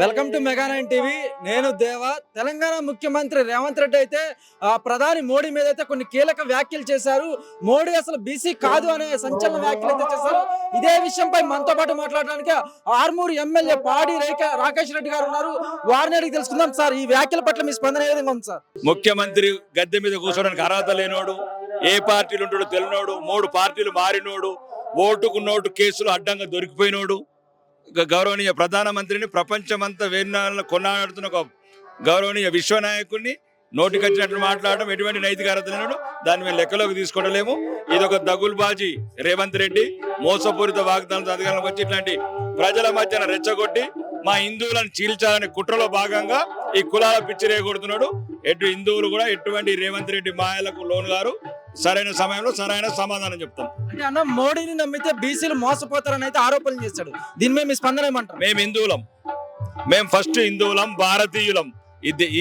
Welcome to మెగా9 TV. నేను దేవా. తెలంగాణ ముఖ్యమంత్రి రేవంత్ రెడ్డి అయితే ప్రధాని మోడీ మీద అయితే కొన్ని కీలక వ్యాఖ్యలు చేశారు. మోడీ అసలు బీసీ కాదు అనే సంచలన వ్యాఖ్యలు అయితే చేశారు. ఇదే విషయంపై మనతో పాటు మాట్లాడడానికి ఆర్మూరు ఎమ్మెల్యే పాడి రాకేష్ రెడ్డి గారు ఉన్నారు. వారిని అడిగి తెలుసుకుందాం. సార్, ఈ వ్యాఖ్యల పట్ల మీ స్పందన ఏ విధంగా ఉంది సార్? ముఖ్యమంత్రి గద్దె మీద కూర్చోడానికి అర్హత లేనోడు, ఏ పార్టీలు ఉంటాడో తెలియనోడు, 3 పార్టీలు మారినోడు, ఓటుకు నోటు కేసులు అడ్డంగా దొరికిపోయినోడు, గౌరవనీయ ప్రధానమంత్రిని ప్రపంచమంతా వేన్నాళ్ళ కొన్నాడుతున్న ఒక గౌరవనీయ విశ్వనాయకుడిని నోటికొచ్చినట్లు మాట్లాడడం ఎటువంటి నైతిక అర్హత లేనోడు. దాన్ని మేము లెక్కలోకి తీసుకోవడలేము. ఇది ఒక దగుల్బాజీ రేవంత్ రెడ్డి మోసపూరిత వాగ్దానాలతో అధికారంలోకి వచ్చి ఇట్లాంటి ప్రజల మధ్యన రెచ్చగొట్టి మా హిందువులను చీల్చాలనే కుట్రలో భాగంగా ఈ కులాల పిచ్చిరేయగొడుతున్నాడు. హిందువులు కూడా ఎటువంటి రేవంత్ రెడ్డి మాయలకు లోను గారు. సరైన సమయంలో సరైన సమాధానం చెప్తాం. అంటే అన్న, మోడీని నమ్మితే బీసీలు మోసపోతారని అయితే ఆరోపణలు చేశాడు. దీని మీద మీ స్పందన ఏమంటారు? మేము హిందువులం, మేము ఫస్ట్ హిందువులం, భారతీయులం.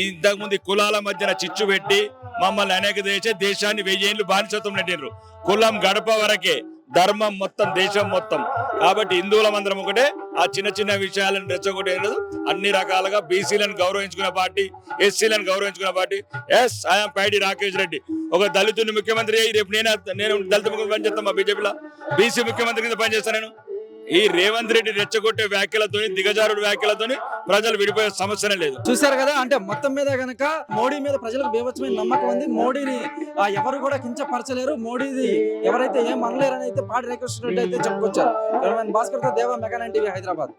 ఇంతకుముందు కులాల మధ్యన చిచ్చు పెట్టి మమ్మల్ని అనేక దేశాన్ని 1000 ఏళ్ళు బానిసత్వం నెట్టిండ్రు. కులం గడప వరకే, ధర్మం మొత్తం, దేశం మొత్తం. కాబట్టి హిందువులం అందరం ఒకటే. ఆ చిన్న చిన్న విషయాలను రెచ్చగొట్టేది అన్ని రకాలుగా బీసీలను గౌరవించుకున్న పార్టీ, ఎస్సీలను గౌరవించుకున్న పార్టీ. ఎస్, ఐఎమ్ పైడి రాకేష్ రెడ్డి. ఒక దళితుని ముఖ్యమంత్రి అయ్యి రేపు నేను దళిత ముఖ్యమంత్రి పనిచేస్తాను. మా బీజేపీలో బీసీ ముఖ్యమంత్రి కింద పనిచేస్తాను నేను. ఈ రేవంత్ రెడ్డి రెచ్చగొట్టే వ్యాఖ్యలతో, దిగజారుడు వ్యాఖ్యలతో ప్రజలు విడిపోయే సమస్యనే లేదు. చూశారు కదా, అంటే మొత్తం మీద గనక మోడీ మీద ప్రజలకు బీభత్సమైన నమ్మకం ఉంది. మోడీని ఎవరు కూడా కించపరచలేరు. మోడీది ఎవరైతే ఏం అనలేరని అయితే పాడి రాకేష్ రెడ్డి అయితే చెప్పుకొచ్చారు. భాస్కర్ తో దేవా, మెగా9 టీవీ, హైదరాబాద్.